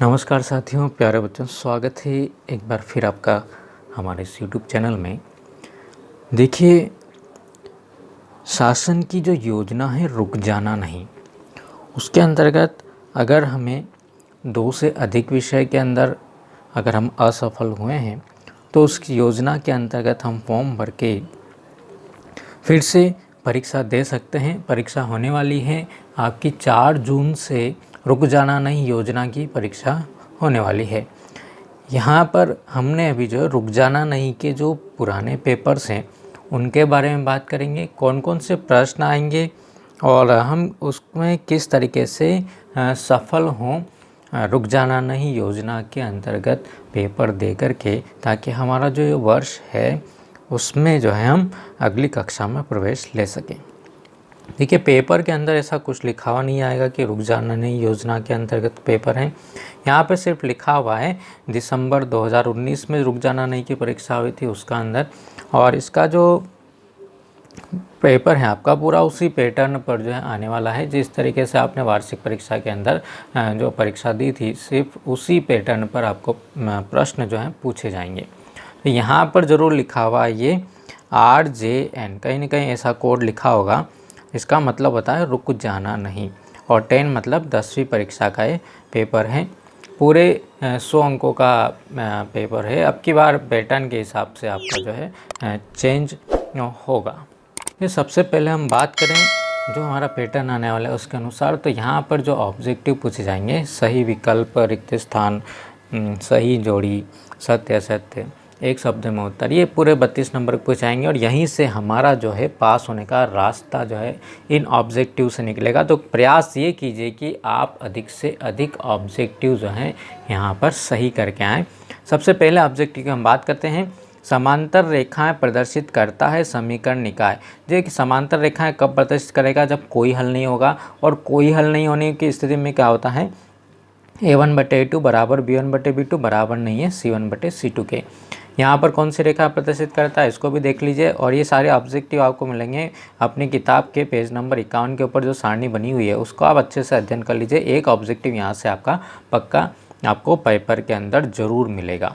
नमस्कार साथियों, प्यारे बच्चों, स्वागत है एक बार फिर आपका हमारे इस YouTube चैनल में। देखिए, शासन की जो योजना है रुक जाना नहीं, उसके अंतर्गत अगर हमें 2 से अधिक विषय के अंदर अगर हम असफल हुए हैं तो उस योजना के अंतर्गत हम फॉर्म भर के फिर से परीक्षा दे सकते हैं। परीक्षा होने वाली है आपकी 4 जून से रुक जाना नहीं योजना की परीक्षा होने वाली है। यहाँ पर हमने अभी जो रुक जाना नहीं के जो पुराने पेपर्स हैं उनके बारे में बात करेंगे, कौन कौन से प्रश्न आएंगे और हम उसमें किस तरीके से सफल हों रुक जाना नहीं योजना के अंतर्गत पेपर दे करके, ताकि हमारा जो ये वर्ष है उसमें जो है हम अगली कक्षा में प्रवेश ले सकें। देखिए, पेपर के अंदर ऐसा कुछ लिखा हुआ नहीं आएगा कि रुक जाना नहीं योजना के अंतर्गत पेपर हैं। यहाँ पे सिर्फ लिखा हुआ है दिसंबर 2019 में रुक जाना नहीं की परीक्षा हुई थी उसका अंदर, और इसका जो पेपर है आपका पूरा उसी पैटर्न पर जो है आने वाला है। जिस तरीके से आपने वार्षिक परीक्षा के अंदर जो परीक्षा दी थी, सिर्फ उसी पैटर्न पर आपको प्रश्न जो हैं पूछे जाएंगे। तो यहाँ पर ज़रूर लिखा हुआ है ये RJN, कहीं ना कहीं ऐसा कोड लिखा होगा। इसका मतलब होता है रुक जाना नहीं, और 10 मतलब 10वीं परीक्षा का ये पेपर है। पूरे 100 अंकों का पेपर है। अब की बार पैटर्न के हिसाब से आपका जो है चेंज होगा। ये सबसे पहले हम बात करें जो हमारा पैटर्न आने वाला है उसके अनुसार, तो यहाँ पर जो ऑब्जेक्टिव पूछे जाएंगे, सही विकल्प, रिक्त स्थान, सही जोड़ी, सत्य असत्य, एक शब्द में उत्तर, ये पूरे 32 नंबर पूछाएंगे। और यहीं से हमारा जो है पास होने का रास्ता जो है इन ऑब्जेक्टिव से निकलेगा। तो प्रयास ये कीजिए कि आप अधिक से अधिक ऑब्जेक्टिव जो हैं यहाँ पर सही करके आएँ। सबसे पहले ऑब्जेक्टिव की हम बात करते हैं। समांतर रेखाएं प्रदर्शित करता है समीकरण निकाय। देखिए, समांतर रेखाएं कब प्रदर्शित करेगा? जब कोई हल नहीं होगा, और कोई हल नहीं होने की स्थिति में क्या होता है, A1/A2 बराबर B1/B2 बराबर नहीं है C1/C2 के। यहाँ पर कौन सी रेखा प्रदर्शित करता है इसको भी देख लीजिए। और ये सारे ऑब्जेक्टिव आपको मिलेंगे अपनी किताब के पेज नंबर 51 के ऊपर जो सारणी बनी हुई है उसको आप अच्छे से अध्ययन कर लीजिए। एक ऑब्जेक्टिव यहाँ से आपका पक्का आपको पेपर के अंदर ज़रूर मिलेगा,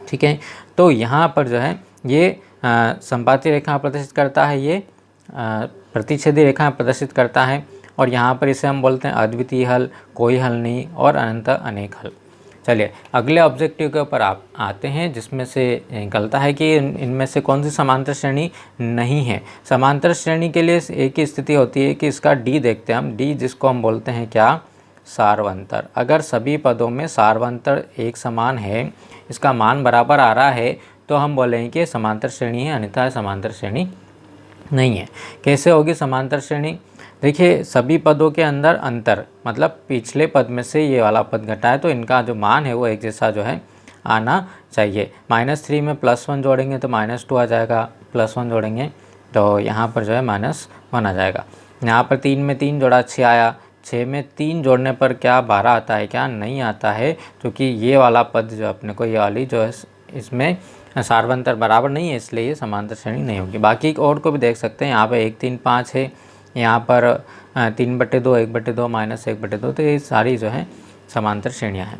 ठीक है। तो यहाँ पर जो है ये संपाती रेखा प्रदर्शित करता है, ये प्रतिच्छेदी रेखा प्रदर्शित करता है, और यहाँ पर इसे हम बोलते हैं अद्वितीय हल, कोई हल नहीं, और अनंत अनेक हल। चलिए अगले ऑब्जेक्टिव के ऊपर आप आते हैं, जिसमें से निकलता है कि इनमें से कौन सी समांतर श्रेणी नहीं है। समांतर श्रेणी के लिए एक ही स्थिति होती है कि इसका डी देखते हैं हम, डी जिसको हम बोलते हैं क्या, सार्वंतर। अगर सभी पदों में सार्वंतर एक समान है, इसका मान बराबर आ रहा है, तो हम बोलेंगे कि समांतर श्रेणी है, अन्यथा समांतर श्रेणी नहीं है। कैसे होगी समांतर श्रेणी? देखिए, सभी पदों के अंदर अंतर, मतलब पिछले पद में से ये वाला पद घटा है तो इनका जो मान है वो एक जैसा जो है आना चाहिए। -3 में +1 जोड़ेंगे तो -2 आ जाएगा, +1 जोड़ेंगे तो यहाँ पर जो है -1 आ जाएगा। यहाँ पर 3 में 3 जोड़ा 6 आया, 6 में 3 जोड़ने पर क्या 12 आता है? क्या नहीं आता है, क्योंकि ये वाला पद जो अपने को, ये वाली जो है इसमें सार्वंतर बराबर नहीं है, इसलिए ये समांतर श्रेणी नहीं होगी। बाकी और को भी देख सकते हैं, यहाँ पर 1 3 5 है, यहाँ पर 3/2 1/2 -1/2, तो ये सारी जो है समांतर श्रेणियाँ हैं।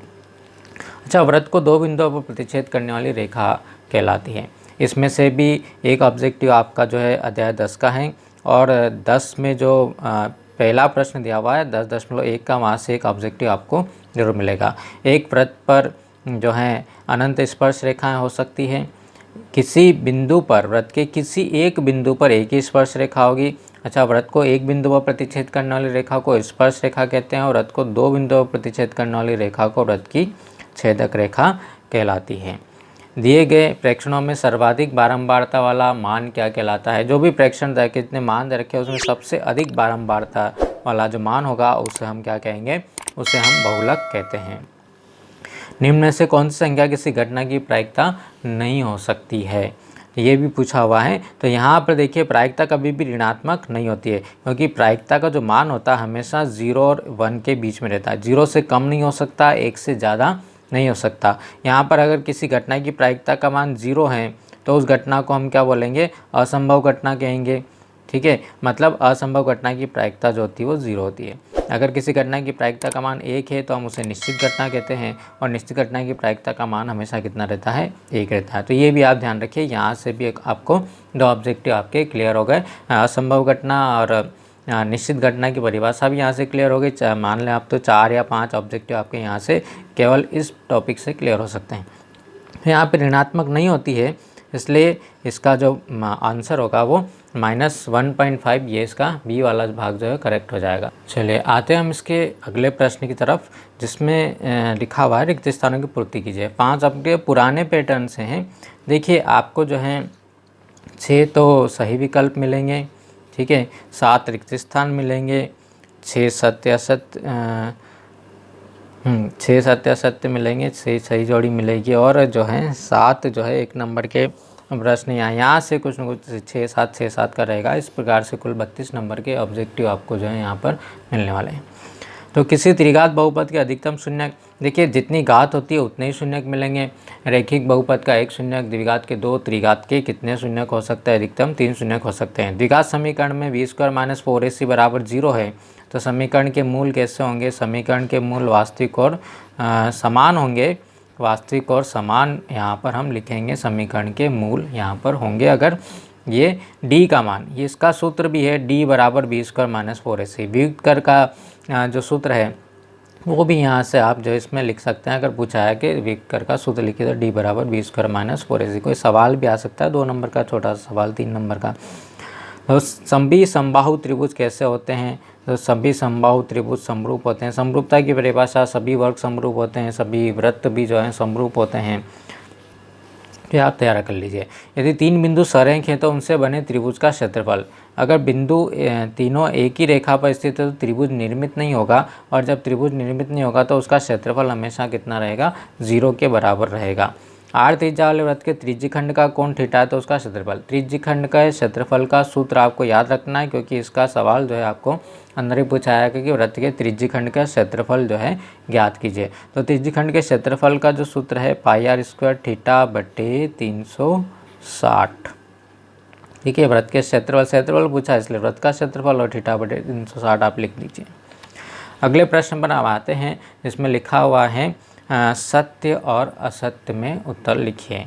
अच्छा, वृत्त को 2 बिंदुओं पर प्रतिच्छेद करने वाली रेखा कहलाती है। इसमें से भी एक ऑब्जेक्टिव आपका जो है अध्याय 10 का है, और 10 में जो पहला प्रश्न दिया हुआ है 10.1 का, वहाँ से एक ऑब्जेक्टिव आपको जरूर मिलेगा। एक वृत्त पर जो है अनंत स्पर्श रेखाएं हो सकती है। किसी बिंदु पर, वृत्त के किसी एक बिंदु पर एक ही स्पर्श रेखा होगी। अच्छा, वृत्त को एक बिंदु पर प्रतिच्छेद करने वाली रेखा को स्पर्श रेखा कहते हैं, और वृत्त को 2 बिंदुओं पर प्रतिच्छेद करने वाली रेखा को वृत्त की छेदक रेखा कहलाती है। दिए गए प्रेक्षणों में सर्वाधिक बारंबारता वाला मान क्या कहलाता है? जो भी प्रेक्षण दे के जितने मान दे रखे उसमें सबसे अधिक बारंबारता वाला जो मान होगा उसे हम क्या कहेंगे? उसे हम बहुलक कहते हैं। निम्न में से कौन सी संख्या किसी घटना की प्रायिकता नहीं हो सकती है? ये भी पूछा हुआ है। तो यहाँ पर देखिए, प्रायिकता कभी भी ऋणात्मक नहीं होती है, क्योंकि प्रायिकता का जो मान होता है हमेशा 0 और 1 के बीच में रहता है। 0 से कम नहीं हो सकता, 1 से ज़्यादा नहीं हो सकता। यहाँ पर अगर किसी घटना की प्रायिकता का मान 0 है तो उस घटना को हम क्या बोलेंगे? असंभव घटना कहेंगे, ठीक है। मतलब असंभव घटना की प्रायिकता जो होती है वो 0 होती है। अगर किसी घटना की प्रायिकता का मान 1 है तो हम उसे निश्चित घटना कहते हैं, और निश्चित घटना की प्रायिकता का मान हमेशा कितना रहता है, 1 रहता है। तो ये भी आप ध्यान रखिए, यहाँ से भी आपको 2 ऑब्जेक्टिव आपके क्लियर हो गए। असंभव घटना और निश्चित घटना की परिभाषा भी यहाँ से क्लियर हो गई। मान लें आप तो 4 या 5 ऑब्जेक्टिव आपके यहाँ से केवल इस टॉपिक से क्लियर हो सकते हैं। यहाँ पे ऋणात्मक नहीं होती है, इसलिए इसका जो आंसर होगा वो -1.5, ये इसका बी वाला भाग जो है करेक्ट हो जाएगा। चलिए आते हैं हम इसके अगले प्रश्न की तरफ, जिसमें लिखा हुआ है रिक्त स्थानों की पूर्ति कीजिए। 5 आपके पुराने पैटर्न से हैं। देखिए आपको जो है 6 तो सही विकल्प मिलेंगे, ठीक है, 7 रिक्त स्थान मिलेंगे, 6 सत्य असत्य मिलेंगे, 6 सही जोड़ी मिलेगी, और जो है 7 जो है 1 नंबर के प्रश्न यहाँ से कुछ न कुछ 6-7 का रहेगा। इस प्रकार से कुल 32 नंबर के ऑब्जेक्टिव आपको जो है यहाँ पर मिलने वाले हैं। तो किसी त्रिघात बहुपद के अधिकतम शून्यक, देखिए जितनी घात होती है उतने ही शून्यक मिलेंगे। रैखिक बहुपद का 1 शून्यक, द्विघात के 2, त्रिघात के कितने शून्यक हो सकता है, अधिकतम 3 शून्यक हो सकते हैं। द्विघात समीकरण में v² - 4ac बराबर 0 है, तो समीकरण के मूल कैसे होंगे, समीकरण के मूल वास्तविक और समान होंगे। वास्तविक और समान यहाँ पर हम लिखेंगे, समीकरण के मूल यहाँ पर होंगे अगर ये d का मान, ये इसका सूत्र भी है d बराबर v² - 4ac। व्युत्क्रम कर का जो सूत्र है वो भी यहाँ से आप जो इसमें लिख सकते हैं। अगर पूछा है कि व्युत्क्रम का सूत्र लिखिए तो d बराबर v² - 4ac। कोई सवाल भी आ सकता है, 2 नंबर का छोटा सा सवाल, 3 नंबर का। तो सभी समबाहु त्रिभुज कैसे होते हैं, तो सभी समबाहु त्रिभुज समरूप होते हैं। समरूपता की परिभाषा, सभी वर्ग समरूप होते हैं, सभी वृत्त भी जो हैं समरूप होते हैं। तो आप तैयार कर लीजिए। यदि 3 बिंदु सरेख हैं तो उनसे बने त्रिभुज का क्षेत्रफल, अगर बिंदु तीनों एक ही रेखा पर स्थित है तो त्रिभुज निर्मित नहीं होगा, और जब त्रिभुज निर्मित नहीं होगा तो उसका क्षेत्रफल हमेशा कितना रहेगा, 0 के बराबर रहेगा। आर त्रिज्या वाले वृत्त के त्रिज्यखंड का कोण थीटा है तो उसका क्षेत्रफल, त्रिज्यखंड का क्षेत्रफल का सूत्र आपको याद रखना है, क्योंकि इसका सवाल जो है आपको अंदर ही पूछा है कि वृत्त के त्रिज्यखंड का क्षेत्रफल जो है ज्ञात कीजिए। तो त्रिज्यखंड के क्षेत्रफल का जो सूत्र है πr² थीटा बटे 360, ठीक है। वृत्त के क्षेत्रफल पूछा है इसलिए वृत्त का क्षेत्रफल और थीटा बटे 360 आप लिख लीजिए। अगले प्रश्न पर हम आते हैं, जिसमें लिखा हुआ है सत्य और असत्य में उत्तर लिखिए।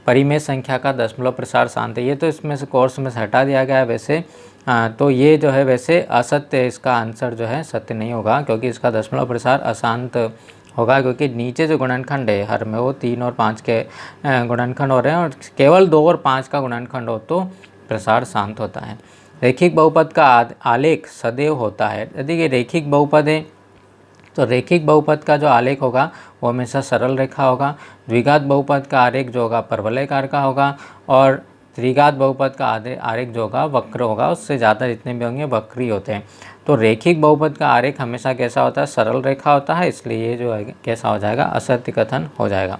परिमेय संख्या का दशमलव प्रसार शांत है, ये तो इसमें से कोर्स में से हटा दिया गया है वैसे। तो ये जो है वैसे असत्य, इसका आंसर जो है सत्य नहीं होगा, क्योंकि इसका दशमलव प्रसार अशांत होगा, क्योंकि नीचे जो गुणनखंड है हर में वो 3 और 5 के गुणनखंड हो रहे हैं, और केवल 2 और 5 का गुणनखंड हो तो प्रसार शांत होता है। रैखिक बहुपद का आलेख सदैव होता है। यदि ये रैखिक बहुपद है तो रैखिक बहुपद का जो आलेख होगा वो हमेशा सरल रेखा होगा। द्विघात बहुपद का आरेख जो होगा परवलयकार का होगा, और त्रिघात बहुपद का आरेख जो होगा वक्र होगा। उससे ज़्यादा जितने भी होंगे वक्री होते हैं। तो रैखिक बहुपद का आरेख हमेशा कैसा होता है, सरल रेखा होता है, इसलिए ये जो है कैसा हो जाएगा, असत्य कथन हो जाएगा।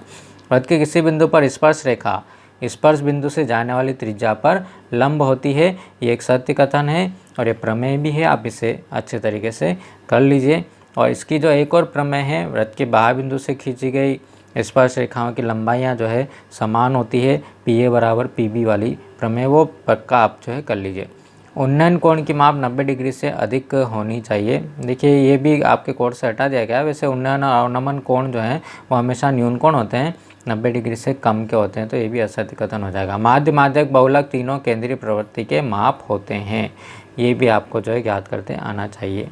वृत्त के किसी बिंदु पर स्पर्श रेखा स्पर्श बिंदु से जाने वाली त्रिज्या पर लंब होती है, ये एक सत्य कथन है, और ये प्रमेय भी है। आप इसे अच्छे तरीके से कर लीजिए। और इसकी जो एक और प्रमेय है, वृत्त के बाह्य बिंदु से खींची गई स्पर्श रेखाओं की लंबाइयाँ जो है समान होती है, PA बराबर PB वाली प्रमेय, वो पक्का आप जो है कर लीजिए। उन्नयन कोण की माप 90 डिग्री से अधिक होनी चाहिए। देखिए ये भी आपके कोर्स से हटा दिया गया है। वैसे उन्नयन और अवनमन कोण जो है वो हमेशा न्यून कोण होते हैं, 90 डिग्री से कम के होते हैं, तो ये भी असत्य कथन हो जाएगा। माध्य, माध्यक, बहुलक तीनों केंद्रीय प्रवृत्ति के माप होते हैं, ये भी आपको जो है याद करते आना चाहिए।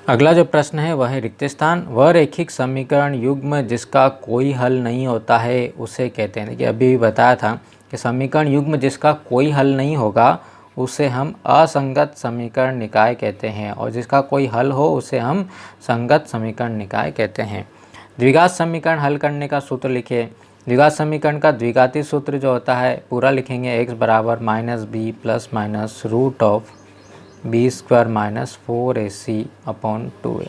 अगला जो प्रश्न है वह है रिक्त स्थान। वह रैखिक समीकरण युग्म जिसका कोई हल नहीं होता है उसे कहते हैं। देखिए अभी भी बताया था कि समीकरण युग्म जिसका कोई हल नहीं होगा उसे हम असंगत समीकरण निकाय कहते हैं, और जिसका कोई हल हो उसे हम संगत समीकरण निकाय कहते हैं। द्विघात समीकरण हल करने का सूत्र लिखिए। द्विघात समीकरण का द्विघाती सूत्र जो होता है पूरा लिखेंगे, x बराबर -b plus minus root of b² - 4ac upon 2a,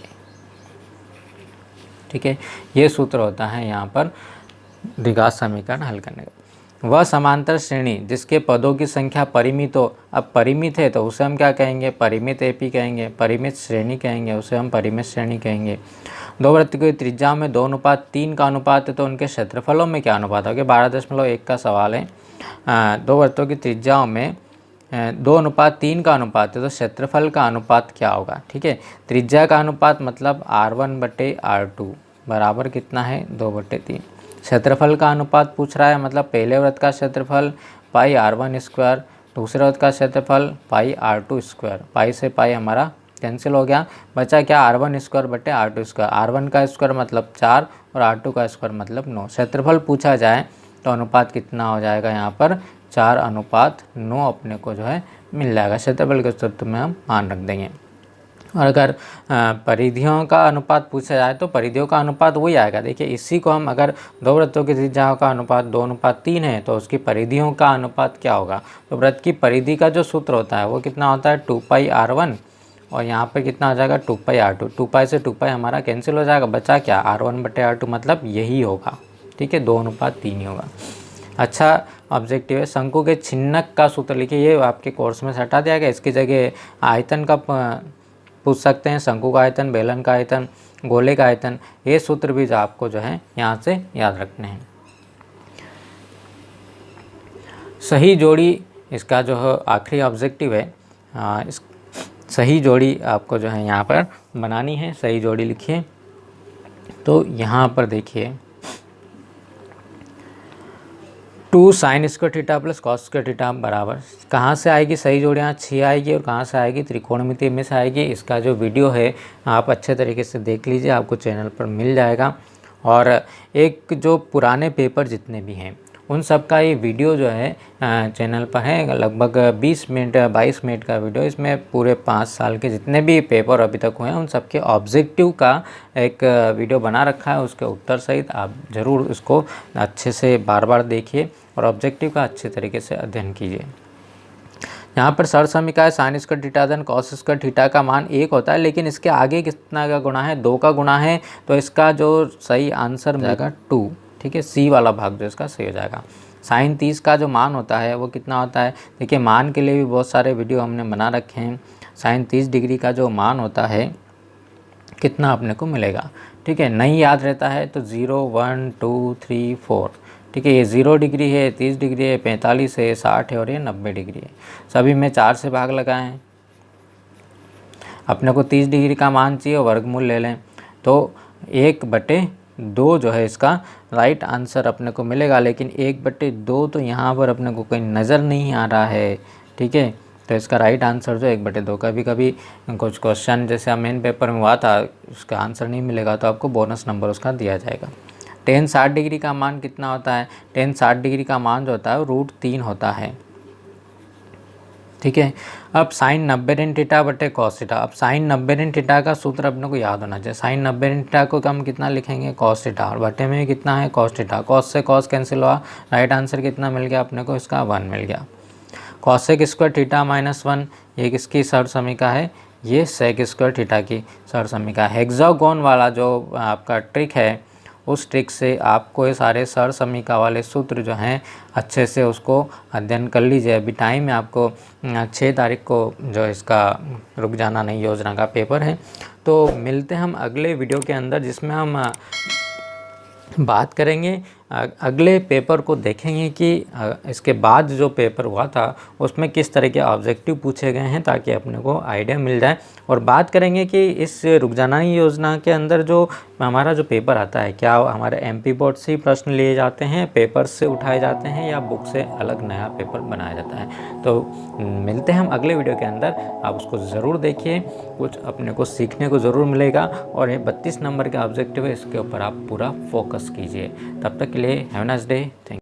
ठीक है। ये सूत्र होता है यहाँ पर द्विघात समीकरण हल करने का। वह समांतर श्रेणी जिसके पदों की संख्या परिमित हो, अब परिमित है तो उसे हम क्या कहेंगे, परिमित AP कहेंगे। परिमित श्रेणी कहेंगे, उसे हम परिमित श्रेणी कहेंगे। दो वृत्त की त्रिज्या में 2:3 का अनुपात है तो उनके क्षेत्रफलों में क्या अनुपात होगा, 12.1 का सवाल है। दो वृत्तों की त्रिज्याओं में 2:3 का अनुपात है तो क्षेत्रफल का अनुपात क्या होगा। ठीक है, त्रिज्या का अनुपात मतलब R1/R2 बराबर कितना है 2/3। क्षेत्रफल का अनुपात पूछ रहा है मतलब पहले वृत्त का क्षेत्रफल पाई R1², दूसरे वृत्त का क्षेत्रफल पाई R2²। पाई से पाई हमारा कैंसिल हो गया, बचा क्या R1²/R2²। R1 का स्क्वायर मतलब 4 और R2 का स्क्वायर मतलब 9। क्षेत्रफल पूछा जाए तो अनुपात कितना हो जाएगा, यहाँ पर 4:9 अपने को जो है मिल जाएगा। क्षेत्रफल के सूत्र में हम मान रख देंगे। और अगर परिधियों का अनुपात पूछा जाए तो परिधियों का अनुपात वही आएगा। देखिए इसी को हम अगर दो वृत्तों की त्रिज्याओं का अनुपात 2:3 है तो उसकी परिधियों का अनुपात क्या होगा। तो वृत्त की परिधि का जो सूत्र होता है वो कितना होता है 2πr1 और यहाँ पर कितना हो जाएगा 2πr2। 2π से 2π हमारा कैंसिल हो जाएगा, बचा क्या R1/R2 मतलब यही होगा। ठीक है, 2:3 ही होगा। अच्छा ऑब्जेक्टिव है, शंकु के छिन्नक का सूत्र लिखिए। ये आपके कोर्स में से हटा दिया गया, इसकी जगह आयतन का पूछ सकते हैं। शंकु का आयतन, बेलन का आयतन, गोले का आयतन, ये सूत्र भी जो आपको जो है यहाँ से याद रखने हैं। सही जोड़ी इसका जो है आखिरी ऑब्जेक्टिव है। इस सही जोड़ी आपको जो है यहाँ पर बनानी है। सही जोड़ी लिखिए। तो यहाँ पर देखिए 2 sin² theta plus cos² theta बराबर कहाँ से आएगी सही जोड़ी, यहाँ 6 आएगी और कहाँ से आएगी त्रिकोणमिति में से आएगी। इसका जो वीडियो है आप अच्छे तरीके से देख लीजिए, आपको चैनल पर मिल जाएगा। और एक जो पुराने पेपर जितने भी हैं उन सब का ये वीडियो जो है चैनल पर है, लगभग 20 मिनट 22 मिनट का वीडियो। इसमें पूरे 5 साल के जितने भी पेपर अभी तक हुए हैं उन सब के ऑब्जेक्टिव का एक वीडियो बना रखा है, उसके उत्तर सहित आप ज़रूर इसको अच्छे से बार बार देखिए और ऑब्जेक्टिव का अच्छे तरीके से अध्ययन कीजिए। यहाँ पर सर समीकरण sin² थीटा धन cos² थीटा का मान 1 होता है, लेकिन इसके आगे कितना का गुणा है 2 का गुणा है, तो इसका जो सही आंसर मिल जाएगा 2। ठीक है, सी वाला भाग जो इसका सही हो जाएगा। sin 30 का जो मान होता है वो कितना होता है, देखिए मान के लिए भी बहुत सारे वीडियो हमने बना रखे हैं। sin 30 डिग्री का जो मान होता है कितना अपने को मिलेगा। ठीक है, नहीं याद रहता है तो 0 1 2 3 4। ठीक है, ये 0 डिग्री है, 30 डिग्री है, 45 है, 60 है और ये 90 डिग्री है। सभी में 4 से भाग लगाए हैं। अपने को 30 डिग्री का मान चाहिए, वर्गमूल ले लें तो 1/2 जो है इसका राइट आंसर अपने को मिलेगा। लेकिन 1/2 तो यहाँ पर अपने को कहीं नज़र नहीं आ रहा है। ठीक है, तो इसका राइट आंसर जो 1/2। कभी कभी कुछ क्वेश्चन जैसे मेन पेपर में हुआ था उसका आंसर नहीं मिलेगा तो आपको बोनस नंबर उसका दिया जाएगा। tan 60 डिग्री का मान कितना होता है, tan 60 डिग्री का मान जो होता है वो √3 होता है। ठीक है, अब sin 90 थीटा बटे cos थीटा। अब sin 90 थीटा का सूत्र अपने को याद होना चाहिए। sin 90 थीटा को हम कितना लिखेंगे cos थीटा और बटे में कितना है cos थीटा। cos से cos कैंसिल हुआ, राइट आंसर कितना मिल गया अपने को, इसका 1 मिल गया। cos² थीटा -1 ये किसकी सर समीका है, ये sec² थीटा की सर समीका। हेक्सागोन वाला जो आपका ट्रिक है उस ट्रिक से आपको ये सारे सर समीका वाले सूत्र जो हैं अच्छे से उसको अध्ययन कर लीजिए। अभी टाइम है आपको 6 तारीख को जो इसका रुक जाना नहीं योजना का पेपर है। तो मिलते हैं हम अगले वीडियो के अंदर जिसमें हम बात करेंगे अगले पेपर को देखेंगे कि इसके बाद जो पेपर हुआ था उसमें किस तरह के ऑब्जेक्टिव पूछे गए हैं ताकि अपने को आइडिया मिल जाए। और बात करेंगे कि इस रुक जाना योजना के अंदर जो हमारा जो पेपर आता है क्या हमारे MP बोर्ड से ही प्रश्न लिए जाते हैं, पेपर से उठाए जाते हैं या बुक से अलग नया पेपर बनाया जाता है। तो मिलते हैं हम अगले वीडियो के अंदर, आप उसको ज़रूर देखिए, कुछ अपने को सीखने को ज़रूर मिलेगा। और ये 32 नंबर के ऑब्जेक्टिव है, इसके ऊपर आप पूरा फोकस कीजिए। तब तक के लिए have a nice day, thank you.